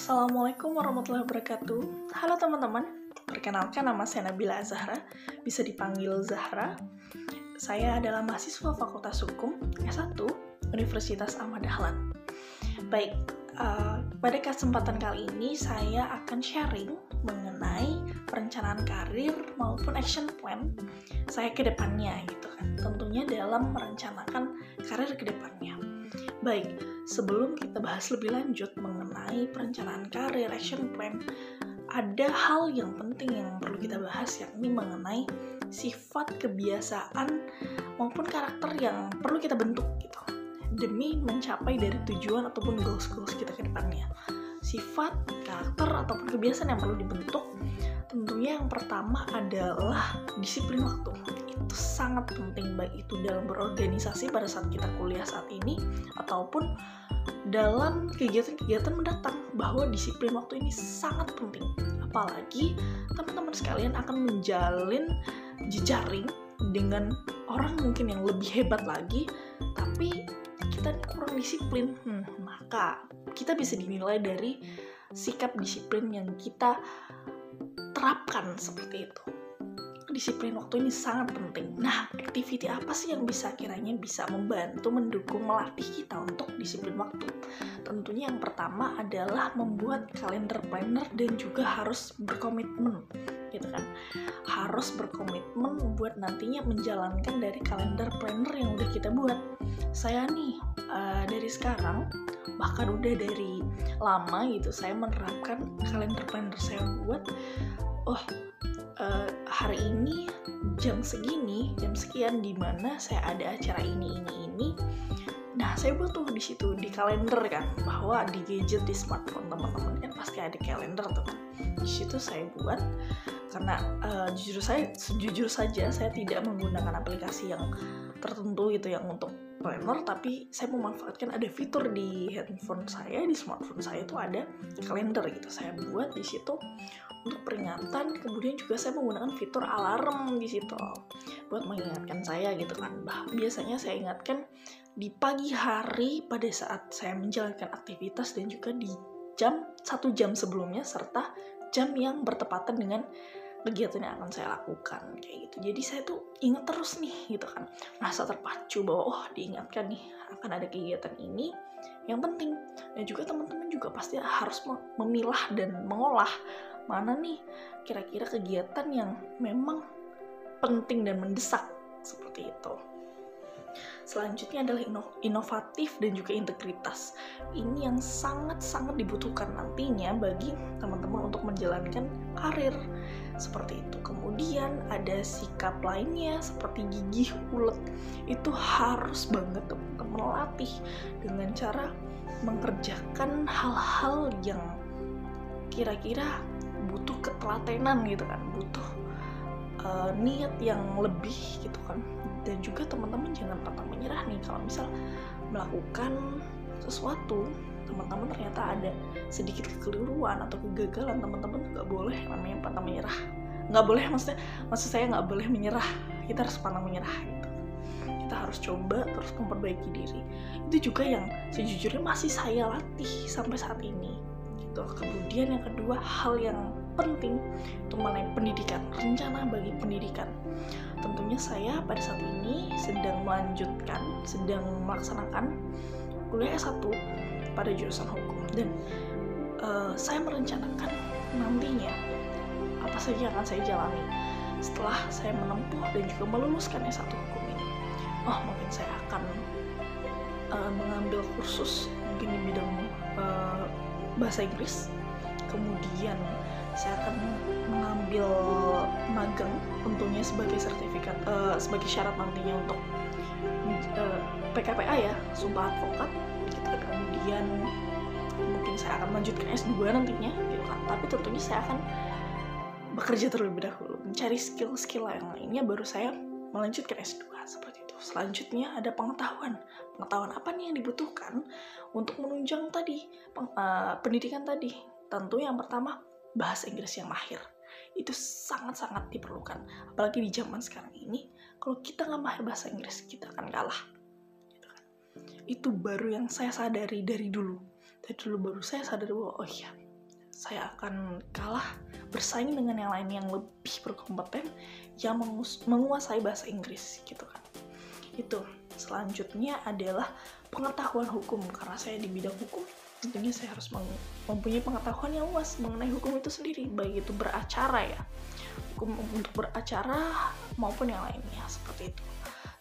Assalamualaikum warahmatullahi wabarakatuh. Halo teman-teman, perkenalkan nama saya Nabila Zahra, bisa dipanggil Zahra. Saya adalah mahasiswa Fakultas Hukum S1 Universitas Ahmad Dahlan. Baik, pada kesempatan kali ini saya akan sharing mengenai perencanaan karir maupun action plan saya ke depannya gitu kan. Tentunya dalam merencanakan karir ke depannya. Baik, sebelum kita bahas lebih lanjut mengenai perencanaan karir, action plan, ada hal yang penting yang perlu kita bahas, yakni mengenai sifat, kebiasaan, maupun karakter yang perlu kita bentuk gitu, demi mencapai dari tujuan ataupun goals-goals kita ke depannya. Sifat, karakter, ataupun kebiasaan yang perlu dibentuk, tentunya yang pertama adalah disiplin waktu. Itu sangat penting, baik itu dalam berorganisasi pada saat kita kuliah saat ini ataupun dalam kegiatan-kegiatan mendatang, bahwa disiplin waktu ini sangat penting. Apalagi teman-teman sekalian akan menjalin jejaring dengan orang mungkin yang lebih hebat lagi, tapi kita kurang disiplin. Maka kita bisa dinilai dari sikap disiplin yang kita terapkan seperti itu. Disiplin waktu ini sangat penting. Nah, activity apa sih yang kiranya bisa membantu, mendukung, melatih kita untuk disiplin waktu? Tentunya yang pertama adalah membuat kalender planner dan juga harus berkomitmen, gitu kan? Harus berkomitmen buat nantinya menjalankan dari kalender planner yang udah kita buat. Saya nih dari sekarang, bahkan udah dari lama gitu, saya menerapkan kalender planner saya buat. Hari ini jam segini, jam sekian, di mana saya ada acara ini. Nah, saya buat tuh di situ di kalender kan, bahwa di gadget, di smartphone teman-teman kan pasti ada kalender tuh kan. Di situ saya buat karena jujur saja saya tidak menggunakan aplikasi yang tertentu gitu yang untuk planner, tapi saya memanfaatkan ada fitur di handphone saya, di smartphone saya itu ada kalender gitu. Saya buat di situ untuk peringatan, kemudian juga saya menggunakan fitur alarm di situ buat mengingatkan saya gitu kan. Biasanya saya ingatkan di pagi hari pada saat saya menjalankan aktivitas dan juga di 1 jam sebelumnya, serta jam yang bertepatan dengan kegiatan yang akan saya lakukan kayak gitu. Jadi saya tuh ingat terus nih gitu kan, merasa terpacu bahwa diingatkan nih akan ada kegiatan ini yang penting. Dan juga teman-teman juga pasti harus memilah dan mengolah mana nih kira-kira kegiatan yang memang penting dan mendesak seperti itu. Selanjutnya adalah inovatif dan juga integritas. Ini yang sangat-sangat dibutuhkan nantinya bagi teman-teman untuk menjalankan karir seperti itu. Kemudian ada sikap lainnya seperti gigih, ulet. Itu harus banget teman-teman melatih dengan cara mengerjakan hal-hal yang kira-kira butuh ketelatenan gitu kan, butuh niat yang lebih gitu kan. Dan juga teman-teman jangan pantang menyerah nih kalau misal melakukan sesuatu teman-teman ternyata ada sedikit kekeliruan atau kegagalan, teman-teman nggak boleh namanya pantang menyerah. Nggak boleh, maksud saya nggak boleh menyerah, kita harus pantang menyerah gitu. Kita harus coba terus memperbaiki diri. Itu juga yang sejujurnya masih saya latih sampai saat ini gitu. Kemudian yang kedua, hal yang penting itu mengenai pendidikan, rencana bagi pendidikan. Tentunya saya pada saat ini sedang melaksanakan kuliah S1 pada jurusan hukum, dan saya merencanakan nantinya apa saja yang akan saya jalani setelah saya menempuh dan juga meluluskan S1 hukum ini. Mungkin saya akan mengambil kursus mungkin di bidang bahasa Inggris. Kemudian saya akan mengambil magang tentunya sebagai sertifikat, sebagai syarat nantinya untuk PKPA ya, sumpah advokat gitu. Kemudian mungkin saya akan melanjutkan S2 nantinya gitu kan. Tapi tentunya saya akan bekerja terlebih dahulu, mencari skill-skill yang lainnya, baru saya melanjutkan S2 seperti itu. Selanjutnya ada pengetahuan apa nih yang dibutuhkan untuk menunjang tadi pendidikan tadi. Tentu yang pertama, bahasa Inggris yang mahir. Itu sangat-sangat diperlukan, apalagi di zaman sekarang ini. Kalau kita nggak mahir bahasa Inggris, kita akan kalah gitu kan. Itu baru yang saya sadari dari dulu baru saya sadari bahwa oh iya, saya akan kalah bersaing dengan yang lain yang lebih berkompeten yang menguasai bahasa Inggris gitu kan. Itu selanjutnya adalah pengetahuan hukum, karena saya di bidang hukum tentunya saya harus mempunyai pengetahuan yang luas mengenai hukum itu sendiri, baik itu beracara ya, hukum untuk beracara maupun yang lainnya seperti itu.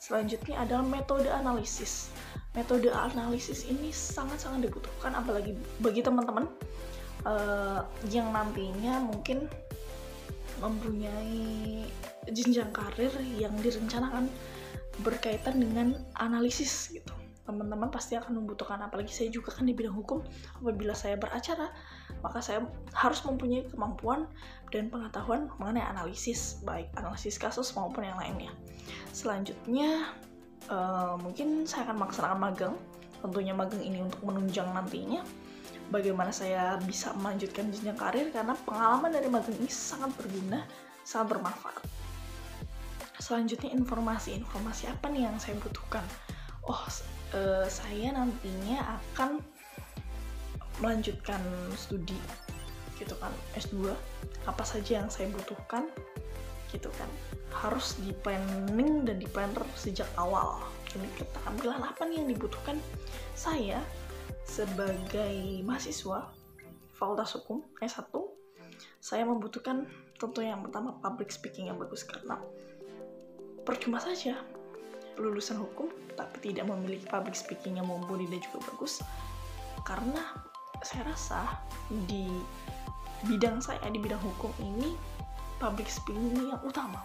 Selanjutnya adalah metode analisis. Metode analisis ini sangat-sangat dibutuhkan, apalagi bagi teman-teman yang nantinya mungkin mempunyai jenjang karir yang direncanakan berkaitan dengan analisis gitu. Teman-teman pasti akan membutuhkan, apalagi saya juga kan di bidang hukum. Apabila saya beracara, maka saya harus mempunyai kemampuan dan pengetahuan mengenai analisis, baik analisis kasus maupun yang lainnya. Selanjutnya mungkin saya akan melaksanakan magang. Tentunya magang ini untuk menunjang nantinya bagaimana saya bisa melanjutkan jenjang karir, karena pengalaman dari magang ini sangat berguna, sangat bermanfaat. Selanjutnya informasi apa nih yang saya butuhkan? Saya nantinya akan melanjutkan studi gitu kan, S2. Apa saja yang saya butuhkan gitu kan, harus di planning dan di planner sejak awal. Ini keterampilan apa nih yang dibutuhkan saya sebagai mahasiswa Fakultas Hukum S1. Saya membutuhkan tentunya yang pertama public speaking yang bagus, karena percuma saja lulusan hukum tapi tidak memiliki public speaking yang mumpuni dan juga bagus, karena saya rasa di bidang saya, di bidang hukum ini public speaking ini yang utama,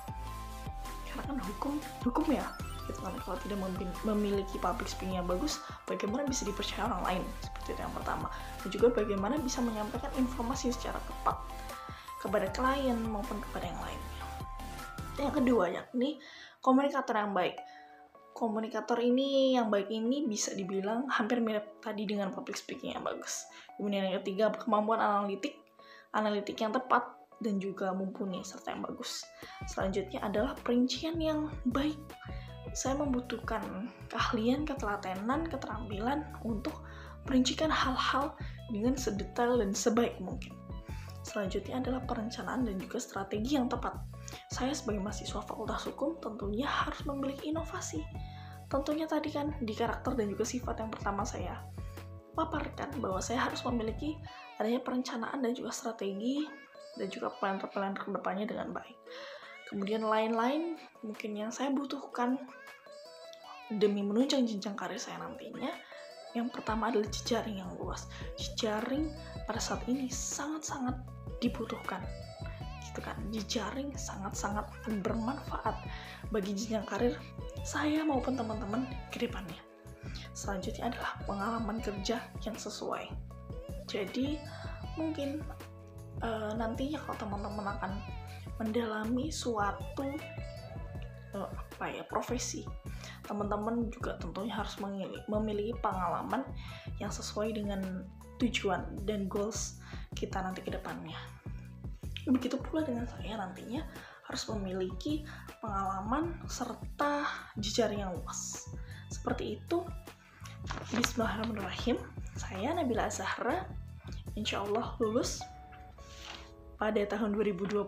karena kan hukum ya gitu kan. Kalau tidak memiliki public speaking yang bagus, bagaimana bisa dipercaya orang lain, seperti itu yang pertama. Dan juga bagaimana bisa menyampaikan informasi secara tepat kepada klien maupun kepada yang lainnya. Yang kedua yakni komunikator yang baik. Komunikator ini yang baik ini bisa dibilang hampir mirip tadi dengan public speaking yang bagus. Kemudian yang ketiga, kemampuan analitik yang tepat dan juga mumpuni serta yang bagus. Selanjutnya adalah perincian yang baik. Saya membutuhkan keahlian, ketelatenan, keterampilan untuk merincikan hal-hal dengan sedetail dan sebaik mungkin. Selanjutnya adalah perencanaan dan juga strategi yang tepat. Saya sebagai mahasiswa Fakultas Hukum tentunya harus memiliki inovasi. Tentunya tadi kan di karakter dan juga sifat yang pertama saya paparkan bahwa saya harus memiliki adanya perencanaan dan juga strategi dan juga plan-plan ke depannya dengan baik. Kemudian lain-lain mungkin yang saya butuhkan demi menunjang jenjang karir saya nantinya, yang pertama adalah jejaring yang luas. Jejaring pada saat ini sangat-sangat dibutuhkan gitu kan. Jejaring sangat-sangat bermanfaat bagi jenjang karir saya maupun teman-teman ke depannya. Selanjutnya adalah pengalaman kerja yang sesuai. Jadi mungkin nantinya kalau teman-teman akan mendalami suatu profesi, teman-teman juga tentunya harus memiliki pengalaman yang sesuai dengan tujuan dan goals kita nanti ke depannya. Begitu pula dengan saya nantinya harus memiliki pengalaman serta jejaring yang luas. Seperti itu. Bismillahirrahmanirrahim. Saya Nabila Zahra, insyaallah lulus pada tahun 2024,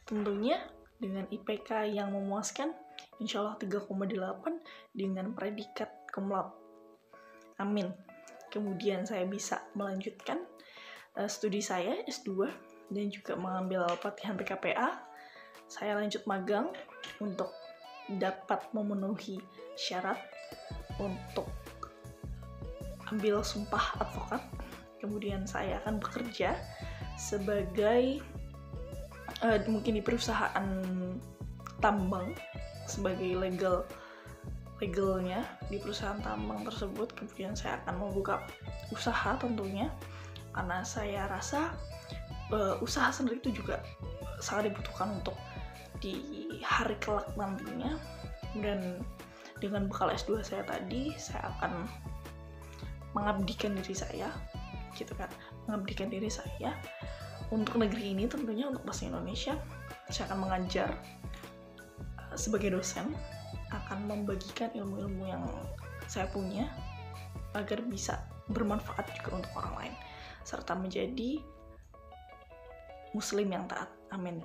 tentunya dengan IPK yang memuaskan, insyaallah 3,8 dengan predikat cum laude. Amin. Kemudian saya bisa melanjutkan studi saya S2 dan juga mengambil pelatihan PKPA. Saya lanjut magang untuk dapat memenuhi syarat untuk ambil sumpah advokat. Kemudian saya akan bekerja sebagai mungkin di perusahaan tambang sebagai legalnya di perusahaan tambang tersebut. Kemudian saya akan membuka usaha tentunya, karena saya rasa usaha sendiri itu juga sangat dibutuhkan untuk di hari kelak nantinya. Dan dengan bekal S2 saya tadi, saya akan mengabdikan diri saya gitu kan, mengabdikan diri saya untuk negeri ini, tentunya untuk bahasa Indonesia. Saya akan mengajar sebagai dosen, akan membagikan ilmu-ilmu yang saya punya agar bisa bermanfaat juga untuk orang lain, serta menjadi muslim yang taat. Amin.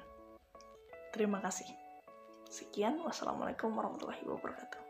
Terima kasih. Sekian, wassalamualaikum warahmatullahi wabarakatuh.